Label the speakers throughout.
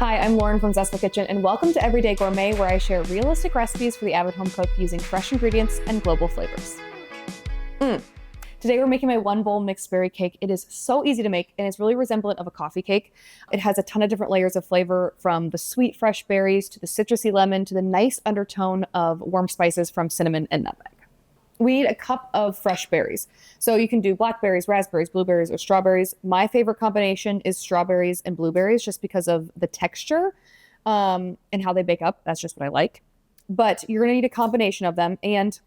Speaker 1: Hi, I'm Lauren from Zestful Kitchen, and welcome to Everyday Gourmet, where I share realistic recipes for the avid home cook using fresh ingredients and global flavors. Today we're making my one bowl mixed berry cake. It is so easy to make, and it's really resemblant of a coffee cake. It has a ton of different layers of flavor, from the sweet fresh berries to the citrusy lemon to the nice undertone of warm spices from cinnamon and nutmeg. We need a cup of fresh berries. So you can do blackberries, raspberries, blueberries, or strawberries. My favorite combination is strawberries and blueberries just because of the texture and how they bake up. That's just what I like. But you're gonna need a combination of them. And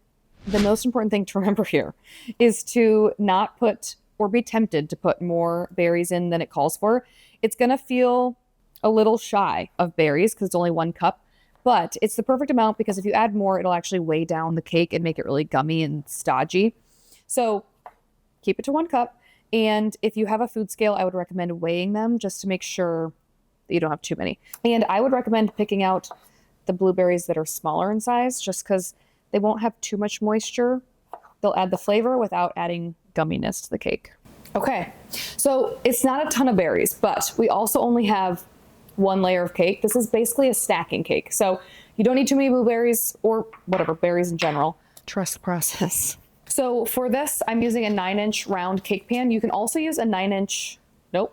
Speaker 1: the most important thing to remember here is to not put or be tempted to put more berries in than it calls for. It's gonna feel a little shy of berries because it's only 1 cup. But it's the perfect amount because if you add more, it'll actually weigh down the cake and make it really gummy and stodgy. So keep it to 1 cup. And if you have a food scale, I would recommend weighing them just to make sure that you don't have too many. And I would recommend picking out the blueberries that are smaller in size just because they won't have too much moisture. They'll add the flavor without adding gumminess to the cake. Okay, so it's not a ton of berries, but we also only have 1 layer of cake. This is basically a stacking cake. So you don't need too many blueberries or whatever, berries in general. Trust the process. So for this, I'm using a 9-inch round cake pan. You can also use a 9-inch, you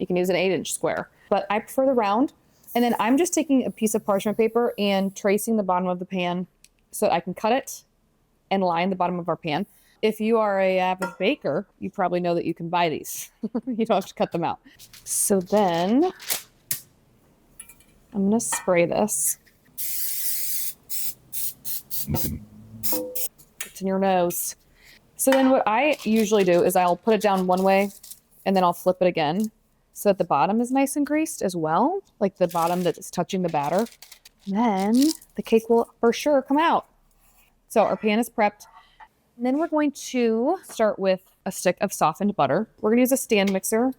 Speaker 1: can use an 8-inch square, but I prefer the round. And then I'm just taking a piece of parchment paper and tracing the bottom of the pan so I can cut it and line the bottom of our pan. If you are an avid baker, you probably know that you can buy these. You don't have to cut them out. So then I'm gonna spray this. It's in your nose. So then what I usually do is I'll put it down one way and then I'll flip it again so that the bottom is nice and greased as well, like the bottom that is touching the batter. Then the cake will for sure come out. So our pan is prepped. And then we're going to start with a stick of softened butter. We're gonna use a stand mixer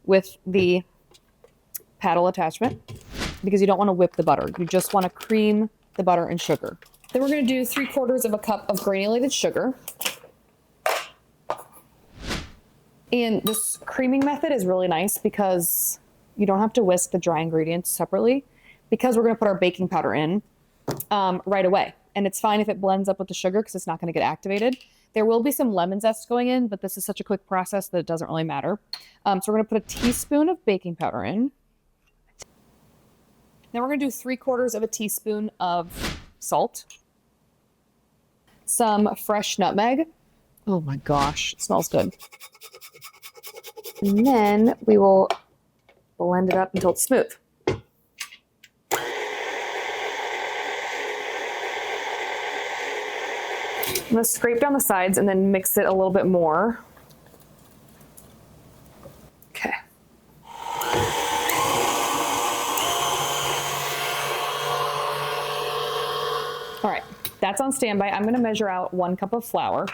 Speaker 1: with the paddle attachment, because you don't want to whip the butter. You just want to cream the butter and sugar. Then we're going to do 3/4 cup of granulated sugar. And this creaming method is really nice because you don't have to whisk the dry ingredients separately, because we're going to put our baking powder in right away. And it's fine if it blends up with the sugar because it's not going to get activated. There will be some lemon zest going in, but this is such a quick process that it doesn't really matter. So we're going to put a teaspoon of baking powder in. Then we're going to do 3/4 teaspoon of salt, some fresh nutmeg. Oh my gosh, it smells good. And then we will blend it up until it's smooth. I'm going to scrape down the sides and then mix it a little bit more. Okay. All right, that's on standby. I'm gonna measure out 1 cup of flour.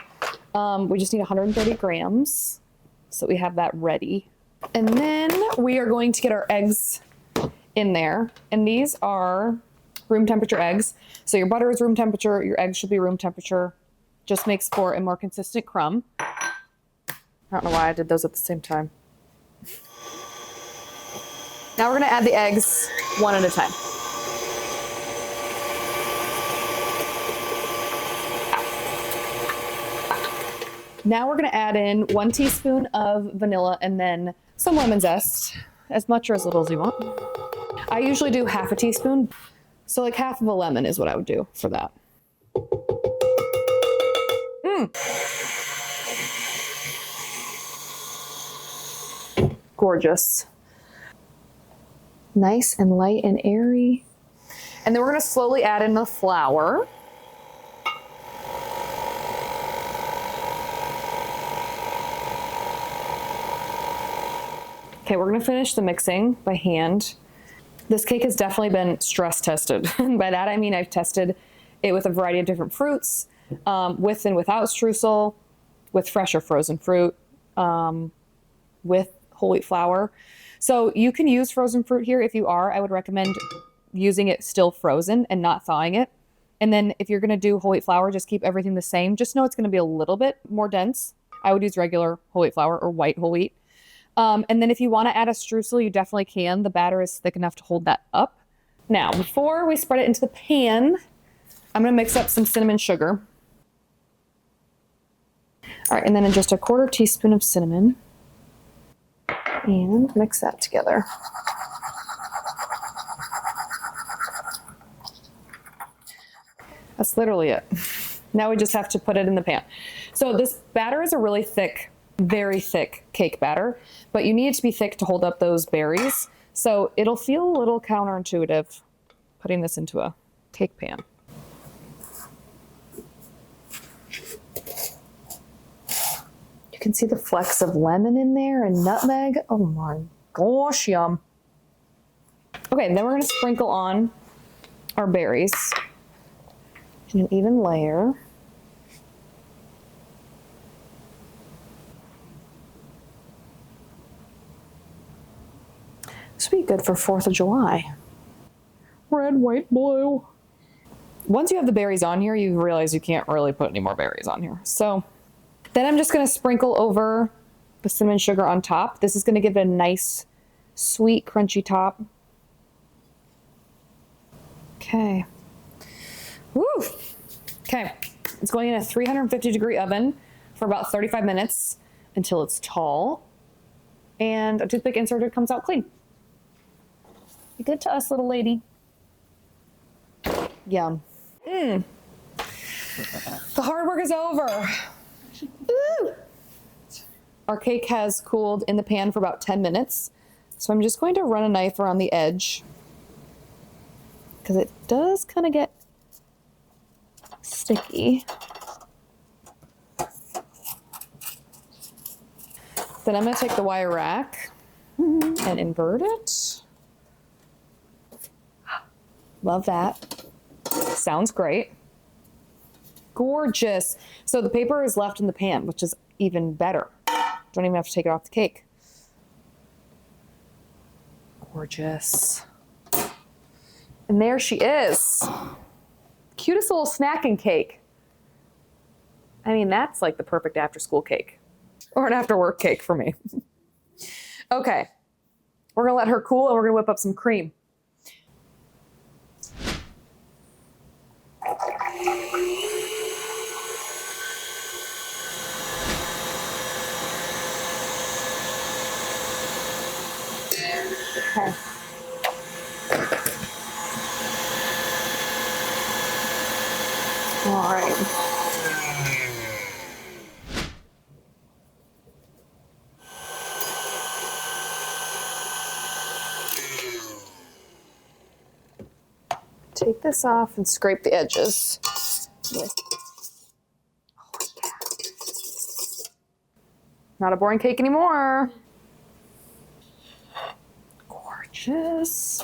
Speaker 1: We just need 130 grams, so we have that ready. And then we are going to get our eggs in there. And these are room temperature eggs. So your butter is room temperature, your eggs should be room temperature. Just makes for a more consistent crumb. I don't know why I did those at the same time. Now we're gonna add the eggs one at a time. Now we're gonna add in 1 teaspoon of vanilla and then some lemon zest, as much or as little as you want. I usually do half a teaspoon, so like half of a lemon is what I would do for that. Gorgeous. Nice and light and airy. And then we're gonna slowly add in the flour. Okay, we're gonna finish the mixing by hand. This cake has definitely been stress tested. By that I mean I've tested it with a variety of different fruits, with and without streusel, with fresh or frozen fruit, with whole wheat flour. So you can use frozen fruit here. If you are, I would recommend using it still frozen and not thawing it. And then if you're gonna do whole wheat flour, just keep everything the same. Just know it's gonna be a little bit more dense. I would use regular whole wheat flour or white whole wheat. And then if you want to add a streusel, you definitely can. The batter is thick enough to hold that up. Now, before we spread it into the pan, I'm going to mix up some cinnamon sugar. All right, and then just a 1/4 teaspoon of cinnamon. And mix that together. That's literally it. Now we just have to put it in the pan. So this batter is a really thick, very thick cake batter, but you need it to be thick to hold up those berries. So it'll feel a little counterintuitive putting this into a cake pan. You can see the flecks of lemon in there and nutmeg. Oh my gosh, yum. Okay, then we're gonna sprinkle on our berries in an even layer. This would be good for 4th of July. Red, white, blue. Once you have the berries on here, you realize you can't really put any more berries on here. So then I'm just gonna sprinkle over the cinnamon sugar on top. This is gonna give it a nice, sweet, crunchy top. Okay. Woo! Okay, it's going in a 350-degree oven for about 35 minutes until it's tall and a toothpick inserted comes out clean. Be good to us, little lady. Yum. The hard work is over. Ooh. Our cake has cooled in the pan for about 10 minutes, so I'm just going to run a knife around the edge because it does kind of get sticky. Then I'm going to take the wire rack and invert it. Love that. Sounds great. Gorgeous. So the paper is left in the pan, which is even better. Don't even have to take it off the cake. Gorgeous. And there she is. Cutest little snacking cake. I mean, that's like the perfect after school cake or an after work cake for me. Okay, we're gonna let her cool and we're gonna whip up some cream. Okay. All right. Take this off and scrape the edges with. Oh, yeah. Not a boring cake anymore. Gorgeous.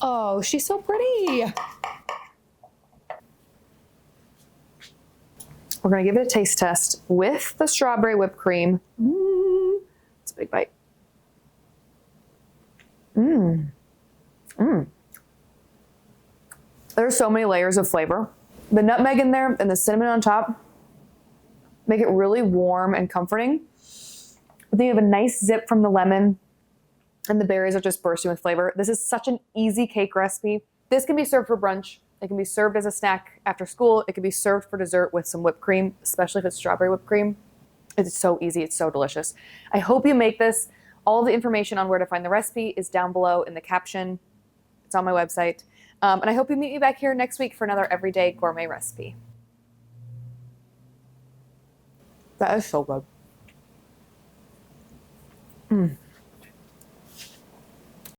Speaker 1: Oh, she's so pretty. We're gonna give it a taste test with the strawberry whipped cream. It's a big bite. There's so many layers of flavor. The nutmeg in there and the cinnamon on top make it really warm and comforting. But then you have a nice zip from the lemon and the berries are just bursting with flavor. This is such an easy cake recipe. This can be served for brunch. It can be served as a snack after school. It can be served for dessert with some whipped cream, especially if it's strawberry whipped cream. It's so easy. It's so delicious. I hope you make this. All the information on where to find the recipe is down below in the caption. It's on my website. And I hope you meet me back here next week for another everyday gourmet recipe. That is so good.